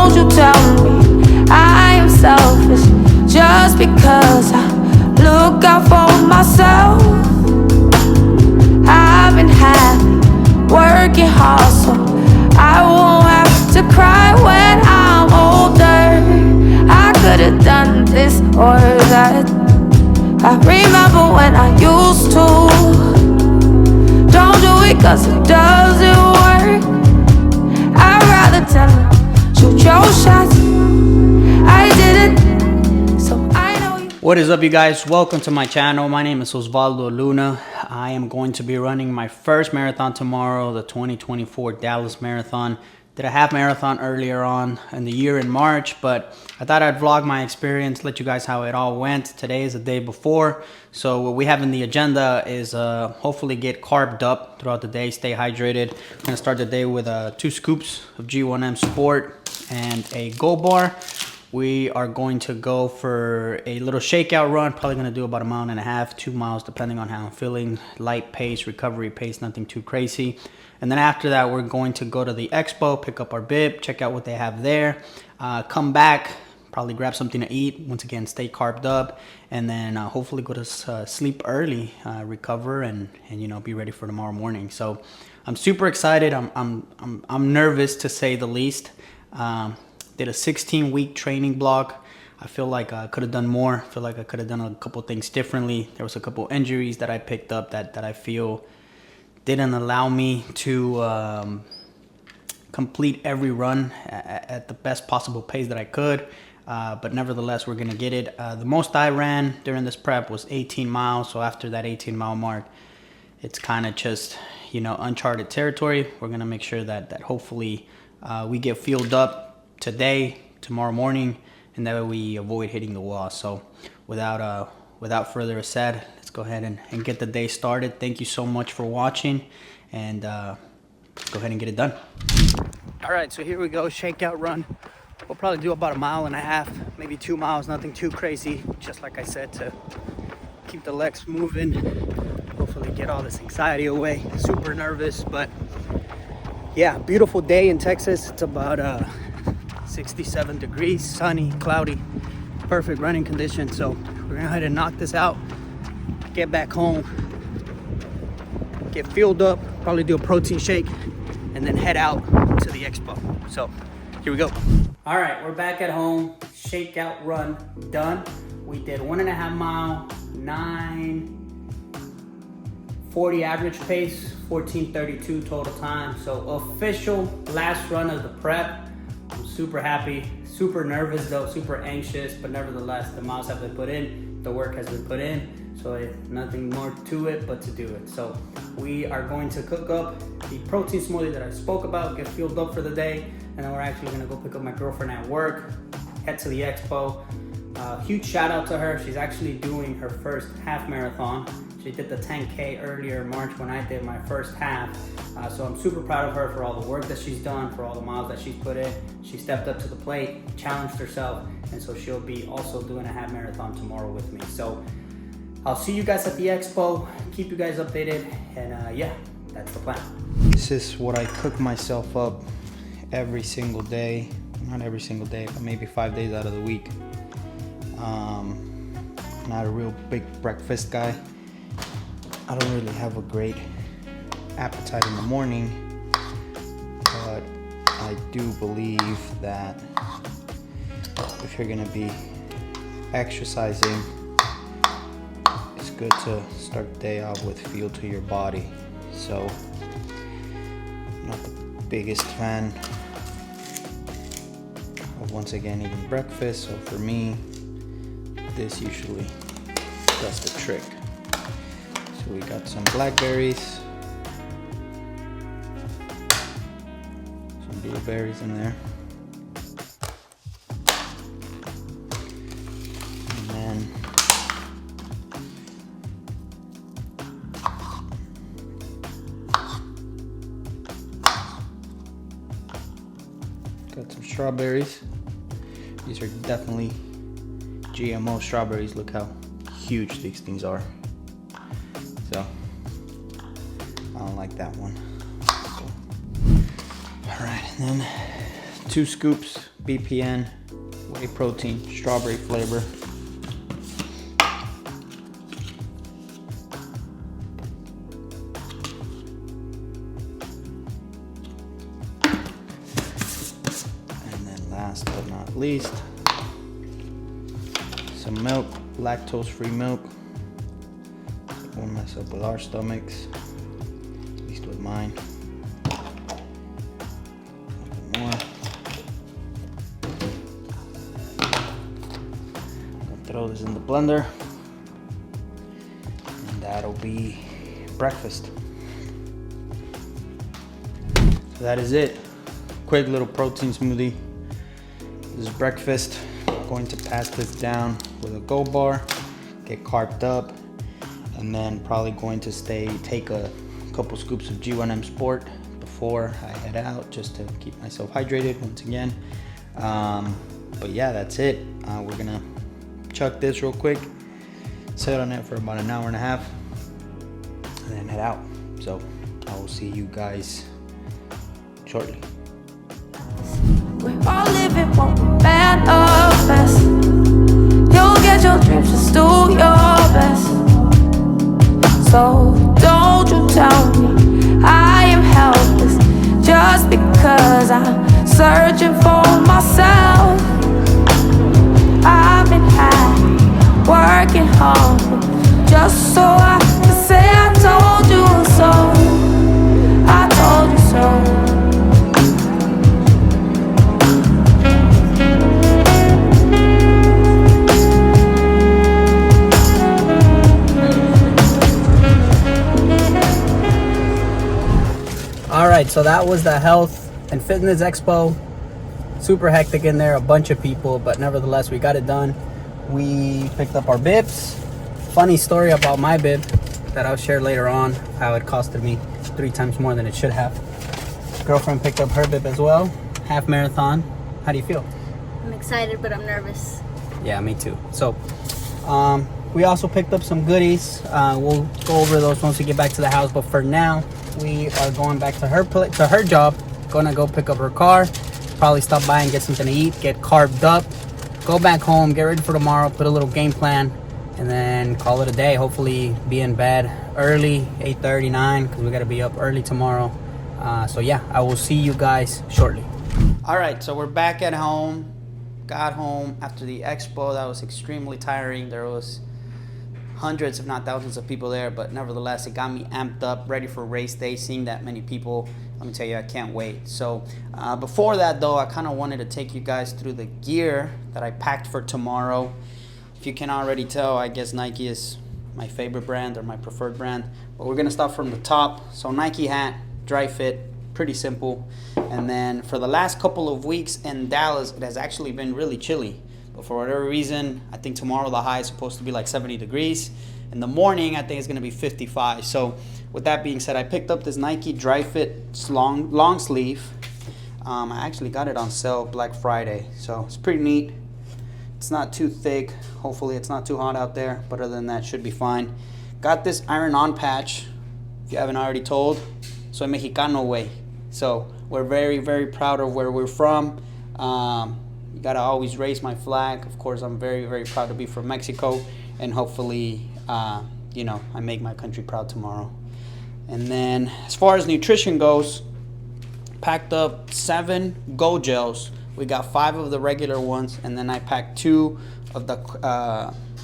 Don't you tell me I am selfish just because I look out for myself. I've been happy, working hard, so I won't have to cry when I'm older. I could have done this or that. I remember when I used to. Don't do it cause it doesn't work. I'd rather tell her, shoot your shots. I did it, so I know you. What is up, you guys? Welcome to my channel. My name is Osvaldo Luna. I am going to be running my first marathon tomorrow, the 2024 Dallas Marathon. Did a half marathon earlier on in the year in March, but I thought I'd vlog my experience, let you guys how it all went. Today is the day before, so what we have in the agenda is hopefully get carbed up throughout the day, stay hydrated. I'm gonna start the day with 2 scoops of G1M Sport and a Go Bar. We are going to go for a little shakeout run, probably gonna do about 1.5 miles, 2 miles, depending on how I'm feeling. Light pace, recovery pace, nothing too crazy. And then after that, we're going to go to the expo, pick up our bib, check out what they have there, come back, probably grab something to eat, once again, stay carved up, and then hopefully go to sleep early, recover, and you know, be ready for tomorrow morning. So I'm super excited. I'm nervous, to say the least. Did a 16-week training block. I feel like I could have done more. I feel like I could have done a couple things differently. There was a couple injuries that I picked up that I feel didn't allow me to complete every run at the best possible pace that I could. But nevertheless, we're gonna get it. The most I ran during this prep was 18 miles. So after that 18-mile mark, it's kind of just, you know, uncharted territory. We're gonna make sure that hopefully we get fueled up today, tomorrow morning, and that way we avoid hitting the wall. So without further ado, let's go ahead and get the day started. Thank you so much for watching, and let's go ahead and get it done. All right, so here we go, shakeout run. We'll probably do about 1.5 miles, maybe 2 miles, nothing too crazy. Just like I said, to keep the legs moving, hopefully get all this anxiety away. Super nervous, but yeah, beautiful day in Texas. It's about 67 degrees, sunny, cloudy, perfect running conditions. So we're gonna go ahead and knock this out, get back home, get fueled up, probably do a protein shake, and then head out to the expo. So here we go. All right, we're back at home. Shakeout run done. We did 1.5 mile, 9:40 average pace, 14:32 total time. So official last run of the prep. I'm super happy, super nervous though, super anxious, but nevertheless, the miles have been put in, the work has been put in, so nothing more to it but to do it. So we are going to cook up the protein smoothie that I spoke about, get fueled up for the day, and then we're actually gonna go pick up my girlfriend at work, head to the expo. Huge shout out to her. She's actually doing her first half marathon. She did the 10K earlier in March when I did my first half. So I'm super proud of her for all the work that she's done, for all the miles that she's put in. She stepped up to the plate, challenged herself, and so she'll be also doing a half marathon tomorrow with me. So I'll see you guys at the expo, keep you guys updated, and yeah, that's the plan. This is what I cook myself up every single day. Not every single day, but maybe 5 days out of the week. Not a real big breakfast guy. I don't really have a great appetite in the morning, but I do believe that if you're gonna be exercising, it's good to start the day off with fuel to your body. So I'm not the biggest fan of, once again, eating breakfast, so for me this usually does the trick. So we got some blackberries, some blueberries in there, and then got some strawberries. These are definitely GMO strawberries. Look how huge these things are. So I don't like that one. So, all right, and then 2 scoops BPN whey protein, strawberry flavor. And then last but not least, some milk, lactose-free milk. It won't mess up with our stomachs, at least with mine. More. Gonna throw this in the blender, and that'll be breakfast. So that is it. Quick little protein smoothie. This is breakfast. I'm going to pass this down with a Go bar, get carved up, and then probably going to take a couple scoops of G1M Sport before I head out, just to keep myself hydrated once again. But yeah, that's it. We're gonna chuck this real quick, sit on it for about an hour and a half, and then head out. So I will see you guys shortly. We're all living one manifest. You'll get your dreams, just do your best. So don't you tell me I am helpless just because I'm searching for myself. I've been high, working hard, just so I can say I told you so. I told you so. All right, so that was the health and fitness expo. Super hectic in there, a bunch of people, but nevertheless, we got it done. We picked up our bibs. Funny story about my bib that I'll share later on, how it costed me 3 times more than it should have. Girlfriend picked up her bib as well, half marathon. How do you feel? I'm excited, but I'm nervous. Yeah, me too. So, we also picked up some goodies. We'll go over those once we get back to the house, but for now, we are going back to her job. Gonna go pick up her car, probably stop by and get something to eat, get carved up, go back home, get ready for tomorrow, put a little game plan, and then call it a day. Hopefully be in bed early, 8:30, 9, because we gotta be up early tomorrow. So yeah, I will see you guys shortly. All right, so we're back at home. Got home after the expo. That was extremely tiring. There was hundreds, if not thousands, of people there, but nevertheless, it got me amped up, ready for race day. Seeing that many people, let me tell you, I can't wait. So before that though, I kind of wanted to take you guys through the gear that I packed for tomorrow. If you can already tell, I guess Nike is my favorite brand or my preferred brand, but we're gonna start from the top. So Nike hat, dry fit, pretty simple. And then for the last couple of weeks in Dallas, it has actually been really chilly. But for whatever reason, I think tomorrow the high is supposed to be like 70 degrees. In the morning, I think it's going to be 55. So with that being said, I picked up this Nike Dry Fit long sleeve. I actually got it on sale Black Friday. So it's pretty neat. It's not too thick. Hopefully it's not too hot out there. But other than that, should be fine. Got this iron-on patch, if you haven't already told. Soy Mexicano way. So we're very, very proud of where we're from. You gotta always raise my flag. Of course, I'm very, very proud to be from Mexico, and hopefully, you know, I make my country proud tomorrow. And then, as far as nutrition goes, packed up 7 Go Gels. We got 5 of the regular ones, and then I packed 2 of the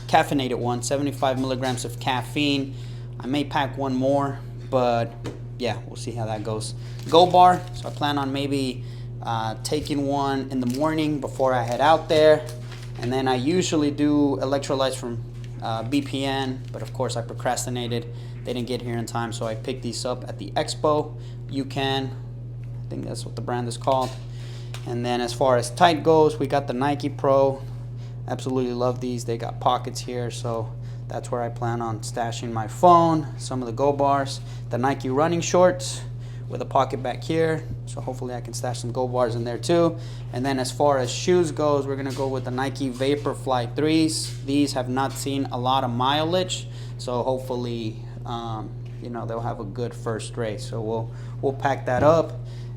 caffeinated ones, 75 milligrams of caffeine. I may pack 1 more, but yeah, we'll see how that goes. Go bar, so I plan on maybe taking 1 in the morning before I head out there. And then I usually do electrolytes from BPN, but of course I procrastinated. They didn't get here in time, so I picked these up at the expo. You can, I think that's what the brand is called. And then as far as tight goes, we got the Nike Pro. Absolutely love these. They got pockets here, so that's where I plan on stashing my phone, some of the Go bars, the Nike running shorts with a pocket back here, so hopefully I can stash some Go bars in there too. And then as far as shoes goes, we're gonna go with the Nike Vaporfly 3s. These have not seen a lot of mileage, so hopefully you know, they'll have a good first race. So we'll pack that up.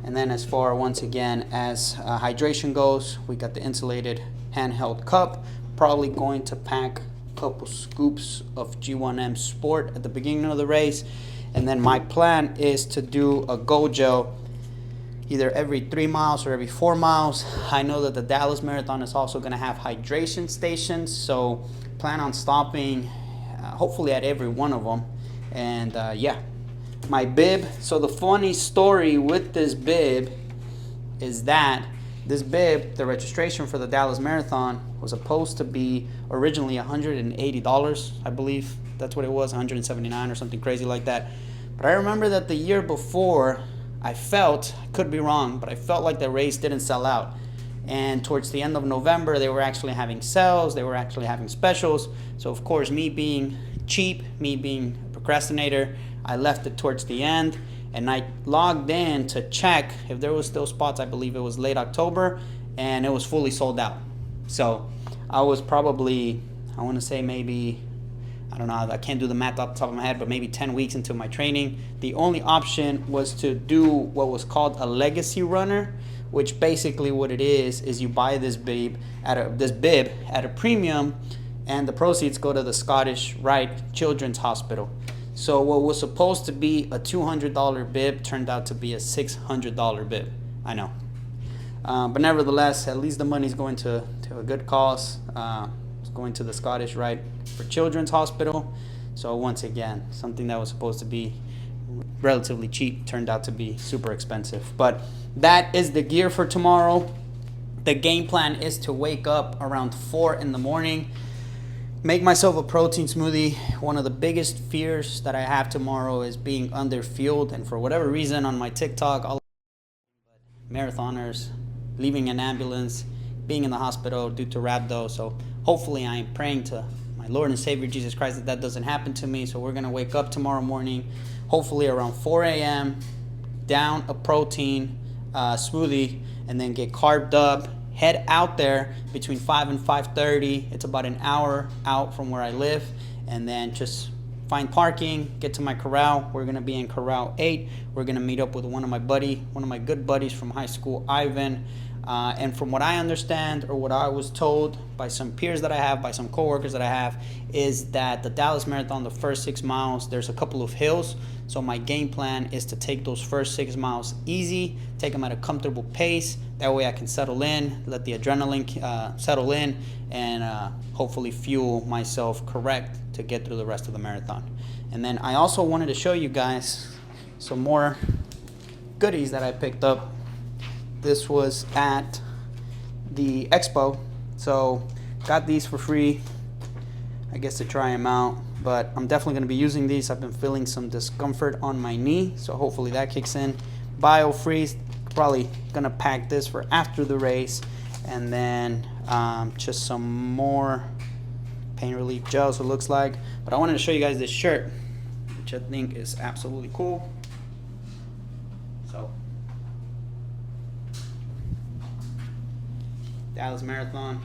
And then as far, once again, as hydration goes, we got the insulated handheld cup. Probably going to pack a couple scoops of G1M Sport at the beginning of the race. And then my plan is to do a Go Gel either every 3 miles or every 4 miles. I know that the Dallas Marathon is also going to have hydration stations, so plan on stopping hopefully at every one of them. And yeah, my bib. So the funny story with this bib is that this bib, the registration for the Dallas Marathon, was supposed to be originally $180, I believe. That's what it was, $179 or something crazy like that. But I remember that the year before, I could be wrong, but I felt like the race didn't sell out. And towards the end of November, they were actually having sales, they were actually having specials. So of course, me being cheap, me being a procrastinator, I left it towards the end, and I logged in to check if there was still spots. I believe it was late October, and it was fully sold out. So I was probably, I want to say maybe, I don't know, I can't do the math off the top of my head, but maybe 10 weeks into my training. The only option was to do what was called a legacy runner, which basically what it is you buy this bib at a premium, and the proceeds go to the Scottish Rite Children's Hospital. So what was supposed to be a $200 bib turned out to be a $600 bib. I know. But nevertheless, at least the money's going to a good cause. It's going to the Scottish Rite for Children's Hospital. So once again, something that was supposed to be relatively cheap turned out to be super expensive. But that is the gear for tomorrow. The game plan is to wake up around 4 in the morning, make myself a protein smoothie. One of the biggest fears that I have tomorrow is being underfueled, and for whatever reason on my TikTok, all marathoners leaving an ambulance, being in the hospital due to rhabdo. So hopefully I am praying to my Lord and Savior Jesus Christ that that doesn't happen to me. So we're gonna wake up tomorrow morning, hopefully around 4 a.m., down a protein smoothie, and then get carved up, head out there between 5 and 5:30. It's about an hour out from where I live, and then just find parking, get to my corral. We're gonna be in corral 8. We're gonna meet up with one of my good buddies from high school, Ivan. And from what I understand, or what I was told by some peers that I have, by some coworkers that I have, is that the Dallas Marathon, the first 6 miles, there's a couple of hills. So my game plan is to take those first 6 miles easy, take them at a comfortable pace. That way I can settle in, let the adrenaline settle in, and hopefully fuel myself correct to get through the rest of the marathon. And then I also wanted to show you guys some more goodies that I picked up. This was at the expo, so got these for free, I guess, to try them out. But I'm definitely going to be using these. I've been feeling some discomfort on my knee, so hopefully that kicks in. BioFreeze, probably going to pack this for after the race. And then just some more pain relief gels, it looks like. But I wanted to show you guys this shirt, which I think is absolutely cool. So Dallas Marathon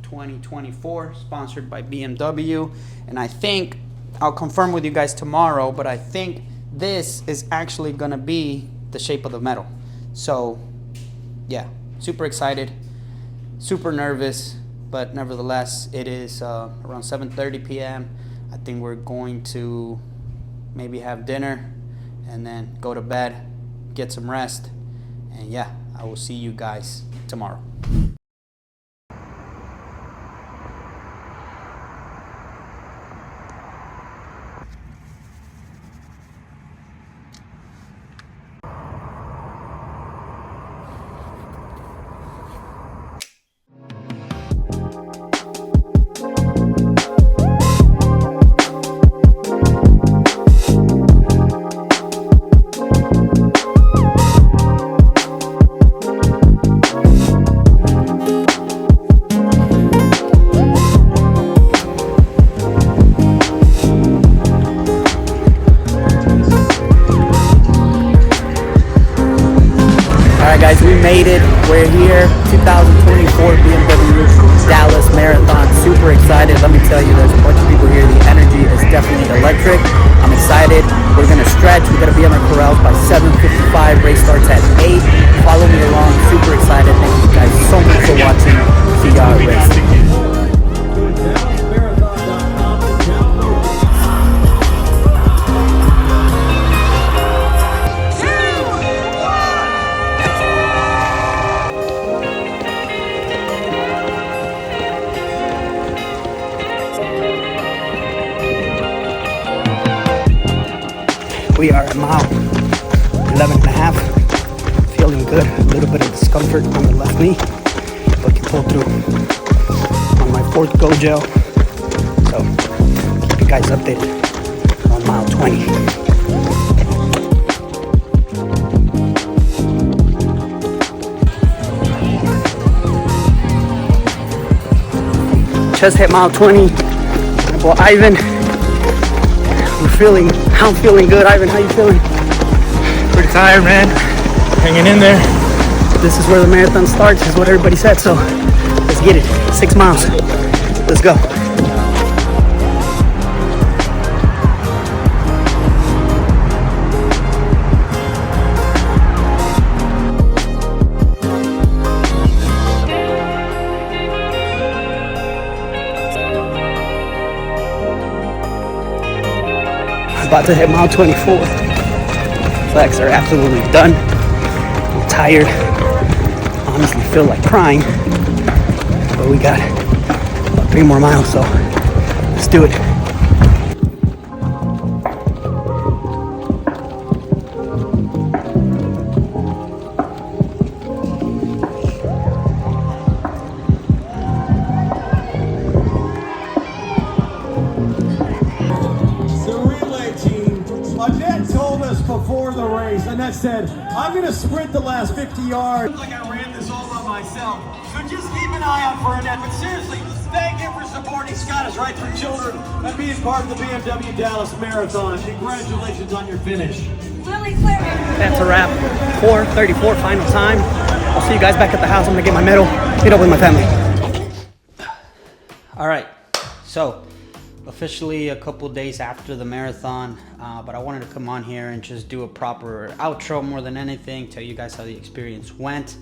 2024, sponsored by BMW. And I think, I'll confirm with you guys tomorrow, but I think this is actually gonna be the shape of the medal. So yeah, super excited, super nervous, but nevertheless, it is around 7:30 p.m. I think we're going to maybe have dinner and then go to bed, get some rest, and yeah, I will see you guys tomorrow. Guys, we made it. We're here. 2024 BMW Dallas Marathon. Super excited. Let me tell you, there's a bunch of people here. The energy is definitely electric. I'm excited. We're We're gonna stretch. We're gonna be on our corrals by 7:55. Race starts at 8. Follow me along. Super excited. Thank you guys so much for watching. See y'all at race. We are at mile 11 and a half. Feeling good. A little bit of discomfort on the left knee, but can pull through on my 4th go gel. So keep you guys updated on mile 20. Just hit mile 20. Well, Ivan, I'm feeling good. Ivan, how you feeling? Pretty tired, man. Hanging in there. This is where the marathon starts, is what everybody said, so let's get it. 6 miles. Let's go. About to hit mile 24. Legs are absolutely done. I'm tired. Honestly feel like crying. But we got about 3 more miles, so let's do it. Before the race, Annette said, I'm going to sprint the last 50 yards. Like I ran this all by myself. So just keep an eye out for Annette. But seriously, thank you for supporting Scottish Right for Children and being part of the BMW Dallas Marathon. Congratulations on your finish. Really clear. That's a wrap. 4:34 final time. I'll see you guys back at the house. I'm going to get my medal, meet up with my family. All right, so officially a couple days after the marathon, but I wanted to come on here and just do a proper outro more than anything, tell you guys how the experience went.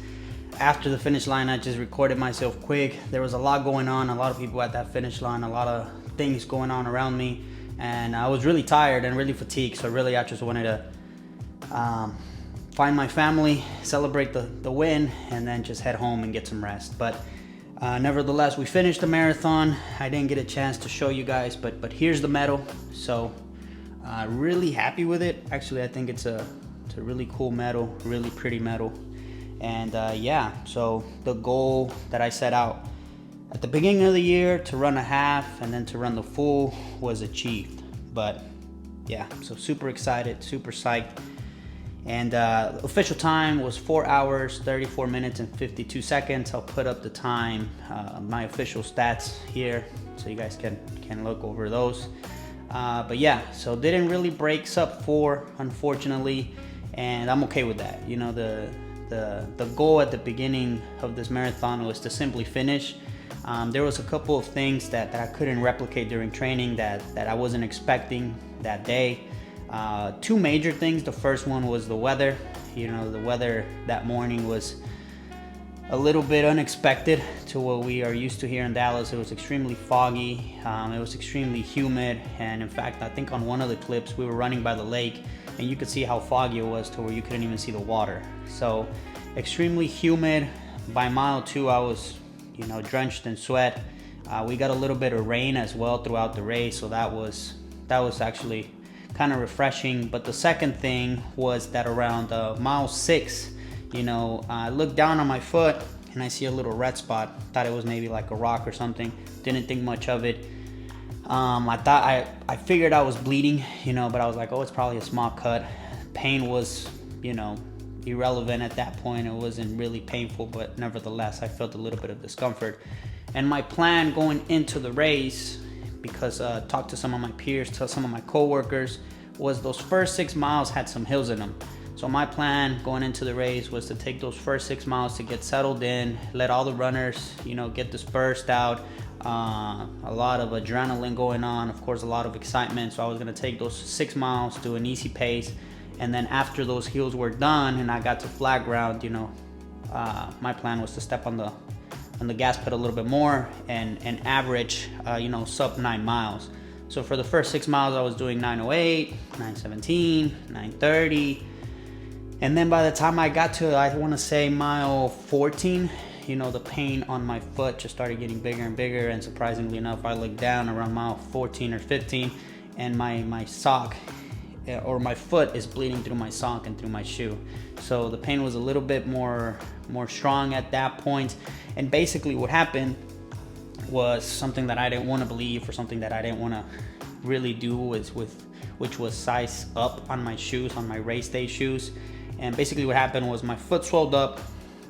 After the finish line, I just recorded myself quick. There was a lot going on, a lot of people at that finish line, a lot of things going on around me, and I was really tired and really fatigued, so really I just wanted to find my family, celebrate the win, and then just head home and get some rest. But nevertheless, we finished the marathon. I didn't get a chance to show you guys, but here's the medal. So really happy with it. Actually, I think it's a really cool medal, really pretty medal. And yeah, so the goal that I set out at the beginning of the year to run a half and then to run the full was achieved. But yeah, so super excited, super psyched. And official time was 4 hours, 34 minutes and 52 seconds. I'll put up the time, my official stats here, so you guys can look over those. But yeah, so didn't really break sub 4, unfortunately, and I'm okay with that. You know, the goal at the beginning of this marathon was to simply finish. There was a couple of things that I couldn't replicate during training that I wasn't expecting that day. 2 major things. The first one was the weather. You know, the weather that morning was a little bit unexpected to what we are used to here in Dallas. It was extremely foggy, it was extremely humid, and in fact I think on one of the clips we were running by the lake and you could see how foggy it was to where you couldn't even see the water. So extremely humid. By mile 2 I was, you know, drenched in sweat. We got a little bit of rain as well throughout the race, so that was actually kind of refreshing. But the second thing was that around mile 6, you know, I looked down on my foot and I see a little red spot. Thought it was maybe like a rock or something. Didn't think much of it. I figured I was bleeding, you know, but I was like, oh, it's probably a small cut. Pain was, you know, irrelevant at that point. It wasn't really painful, but nevertheless, I felt a little bit of discomfort. And my plan going into the race, because talked to some of my peers, to some of my coworkers, was those first 6 miles had some hills in them. So my plan going into the race was to take those first 6 miles to get settled in, let all the runners, you know, get dispersed out. A lot of adrenaline going on, of course, a lot of excitement. So I was gonna take those 6 miles to an easy pace, and then after those hills were done and I got to flat ground, you know, my plan was to step on the gas pedal a little bit more and average, you know, sub 9 miles. So for the first 6 miles, I was doing 9:08, 9:17, 9:30. And then by the time I got to, I want to say mile 14, you know, the pain on my foot just started getting bigger and bigger. And surprisingly enough, I looked down around mile 14 or 15 and my sock or my foot is bleeding through my sock and through my shoe. So the pain was a little bit more strong at that point. And basically what happened was something that I didn't want to believe, or something that I didn't want to really do, which was size up on my shoes, on my race day shoes. And basically what happened was my foot swelled up,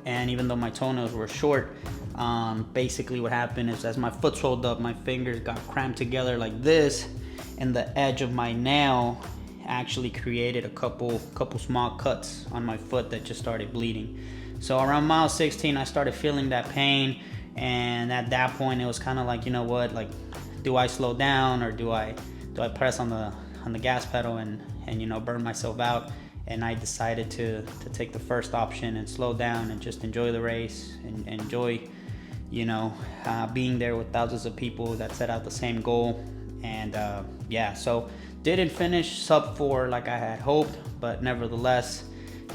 and even though my toenails were short, basically what happened is as my foot swelled up, my fingers got cramped together like this, and the edge of my nail actually created a couple small cuts on my foot that just started bleeding. So around mile 16, I started feeling that pain, and at that point it was kind of like, you know what, like, do I slow down or do I press on the gas pedal and you know, burn myself out? And I decided to take the first option and slow down and just enjoy the race and enjoy, you know, being there with thousands of people that set out the same goal. And yeah, so didn't finish sub 4 like I had hoped, but nevertheless,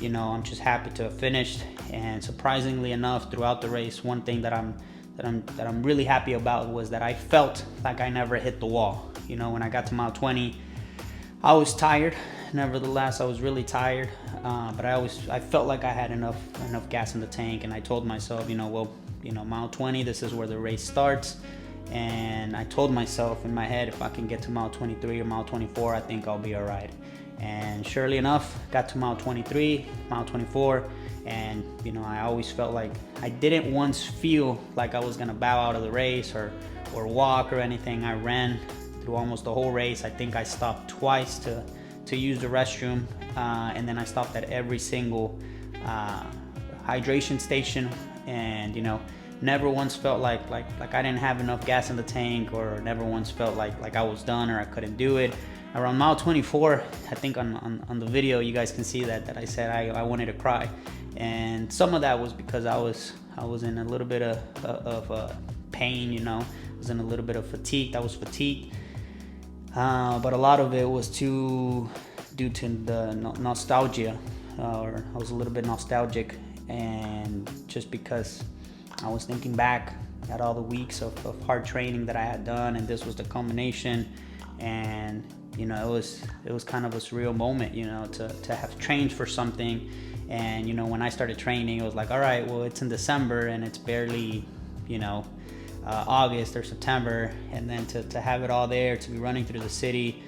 you know, I'm just happy to have finished. And surprisingly enough, throughout the race, one thing that I'm really happy about was that I felt like I never hit the wall. You know, when I got to mile 20, I was tired. Nevertheless, I was really tired, but I felt like I had enough gas in the tank, and I told myself, you know, well, you know, mile 20, this is where the race starts. And I told myself in my head, if I can get to mile 23 or mile 24, I think I'll be all right. And surely enough, got to mile 23, mile 24, and you know, I always felt like I didn't once feel like I was gonna bow out of the race or walk or anything. I ran through almost the whole race. I think I stopped twice to use the restroom, and then I stopped at every single hydration station, and you know, never once felt like I didn't have enough gas in the tank, or never once felt like I was done or I couldn't do it. Around mile 24, I think on the video you guys can see that I said I wanted to cry, and some of that was because I was in a little bit of pain, you know. I was in a little bit of fatigue. I was fatigued. But a lot of it was due to the nostalgia, or I was a little bit nostalgic, and just because I was thinking back at all the weeks of hard training that I had done, and this was the culmination. And you know, it was kind of a surreal moment, you know, to have trained for something. And you know, when I started training, it was like, all right, well, it's in December and it's barely, you know, August or September, and then to have it all there, to be running through the city,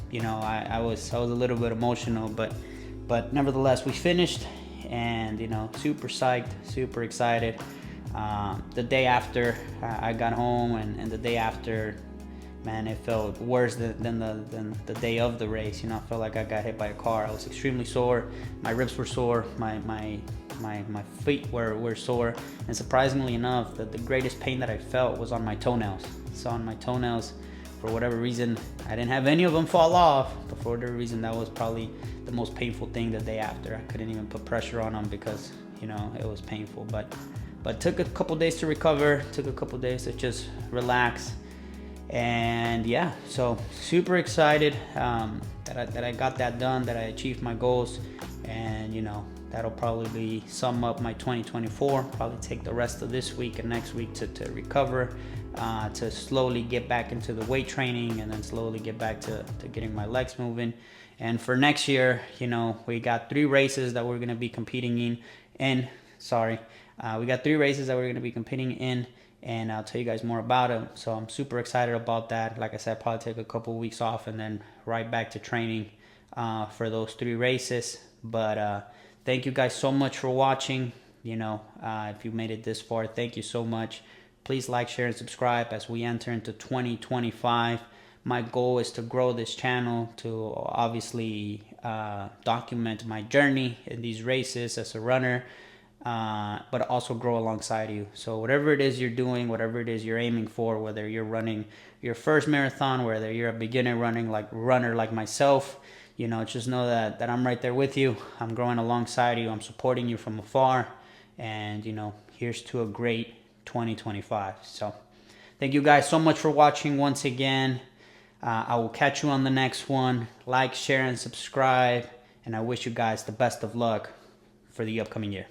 you know, I was a little bit emotional, but nevertheless we finished, and you know, super psyched, super excited. The day after I got home, and the day after, man, it felt worse than the day of the race. You know, I felt like I got hit by a car. I was extremely sore. My ribs were sore. My feet were sore. And surprisingly enough, the greatest pain that I felt was on my toenails. So on my toenails, for whatever reason, I didn't have any of them fall off, but for whatever reason, that was probably the most painful thing the day after. I couldn't even put pressure on them because, you know, it was painful. But took a couple days to recover. Took a couple days to just relax. And yeah, so super excited that I got that done, that I achieved my goals. And you know, that'll probably sum up my 2024. Probably take the rest of this week and next week to recover, to slowly get back into the weight training, and then slowly get back to getting my legs moving. And for next year, you know, we got 3 races that we're going to be competing in. We got 3 races that we're going to be competing in, and I'll tell you guys more about them. So I'm super excited about that. Like I said, probably take a couple of weeks off and then right back to training for those 3 races. But thank you guys so much for watching. You know, if you made it this far, thank you so much. Please like, share, and subscribe as we enter into 2025. My goal is to grow this channel to obviously document my journey in these races as a runner, but also grow alongside you. So whatever it is you're doing, whatever it is you're aiming for, whether you're running your first marathon, whether you're a beginner runner like myself, you know, just know that I'm right there with you. I'm growing alongside you. I'm supporting you from afar. And, you know, here's to a great 2025. So thank you guys so much for watching once again. I will catch you on the next one. Like, share, and subscribe. And I wish you guys the best of luck for the upcoming year.